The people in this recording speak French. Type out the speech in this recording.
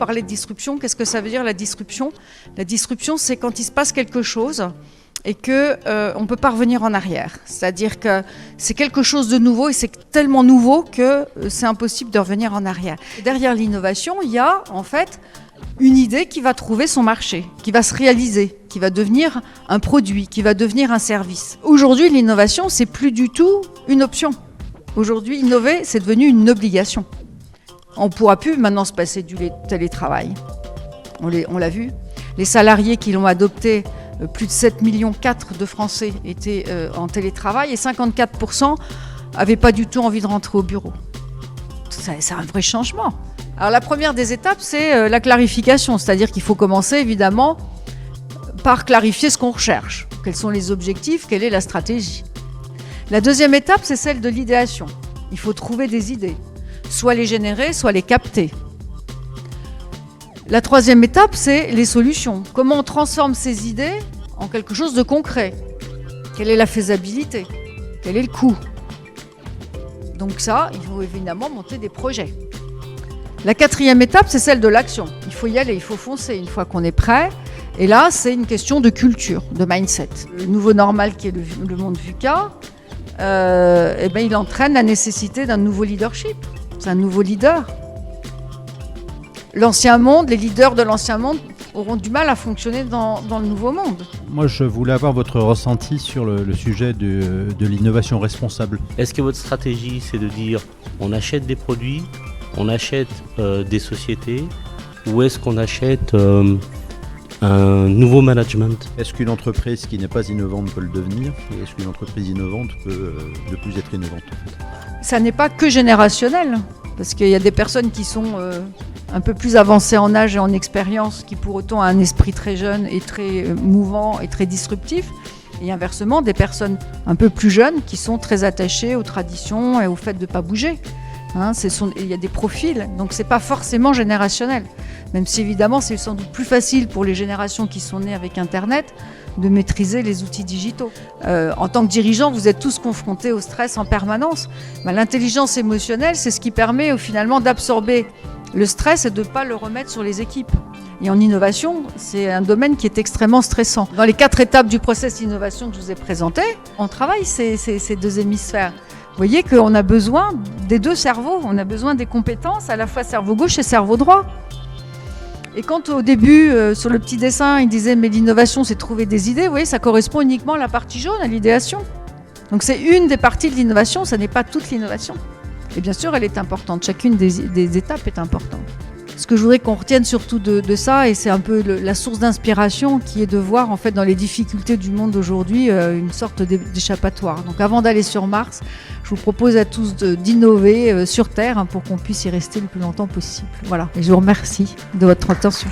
parlait de disruption. Qu'est-ce que ça veut dire la disruption ? La disruption, c'est quand il se passe quelque chose et qu'on ne peut pas revenir en arrière. C'est-à-dire que c'est quelque chose de nouveau et c'est tellement nouveau que c'est impossible de revenir en arrière. Derrière l'innovation, il y a en fait une idée qui va trouver son marché, qui va se réaliser, qui va devenir un produit, qui va devenir un service. Aujourd'hui, l'innovation, c'est plus du tout une option. Aujourd'hui, innover, c'est devenu une obligation. On ne pourra plus maintenant se passer du télétravail. On l'a vu. Les salariés qui l'ont adopté, plus de 7,4 millions de Français étaient en télétravail et 54% n'avaient pas du tout envie de rentrer au bureau. C'est un vrai changement. Alors la première des étapes, c'est la clarification, c'est-à-dire qu'il faut commencer évidemment par clarifier ce qu'on recherche. Quels sont les objectifs, quelle est la stratégie. La deuxième étape, c'est celle de l'idéation. Il faut trouver des idées, soit les générer, soit les capter. La troisième étape, c'est les solutions. Comment on transforme ces idées en quelque chose de concret ? Quelle est la faisabilité ? Quel est le coût ? Donc ça, il faut évidemment monter des projets. La quatrième étape, c'est celle de l'action. Il faut y aller, il faut foncer une fois qu'on est prêt. Et là, c'est une question de culture, de mindset. Le nouveau normal qui est le monde VUCA, il entraîne la nécessité d'un nouveau leadership. C'est un nouveau leader. L'ancien monde, les leaders de l'ancien monde auront du mal à fonctionner dans le nouveau monde. Moi, je voulais avoir votre ressenti sur le sujet de l'innovation responsable. Est-ce que votre stratégie, c'est de dire on achète des produits, on achète des sociétés, ou est-ce qu'on achète un nouveau management ? Est-ce qu'une entreprise qui n'est pas innovante peut le devenir ? Et est-ce qu'une entreprise innovante peut ne plus être innovante en fait ? Ça n'est pas que générationnel, parce qu'il y a des personnes qui sont un peu plus avancées en âge et en expérience, qui pour autant ont un esprit très jeune et très mouvant et très disruptif. Et inversement, des personnes un peu plus jeunes qui sont très attachées aux traditions et au fait de ne pas bouger. Il y a des profils, donc c'est pas forcément générationnel. Même si évidemment c'est sans doute plus facile pour les générations qui sont nées avec Internet de maîtriser les outils digitaux. En tant que dirigeant, vous êtes tous confrontés au stress en permanence. L'intelligence émotionnelle, c'est ce qui permet finalement d'absorber le stress et de ne pas le remettre sur les équipes. Et en innovation, c'est un domaine qui est extrêmement stressant. Dans les 4 étapes du process d'innovation que je vous ai présenté, on travaille ces 2 hémisphères. Vous voyez qu'on a besoin des 2 cerveaux, on a besoin des compétences, à la fois cerveau gauche et cerveau droit. Et quand au début, sur le petit dessin, il disait « mais l'innovation, c'est trouver des idées », vous voyez, ça correspond uniquement à la partie jaune, à l'idéation. Donc c'est une des parties de l'innovation, ça n'est pas toute l'innovation. Et bien sûr, elle est importante, chacune des étapes est importante. Ce que je voudrais qu'on retienne surtout de ça, et c'est un peu la source d'inspiration, qui est de voir en fait dans les difficultés du monde d'aujourd'hui une sorte d'échappatoire. Donc avant d'aller sur Mars, je vous propose à tous d'innover sur Terre pour qu'on puisse y rester le plus longtemps possible. Voilà, et je vous remercie de votre attention.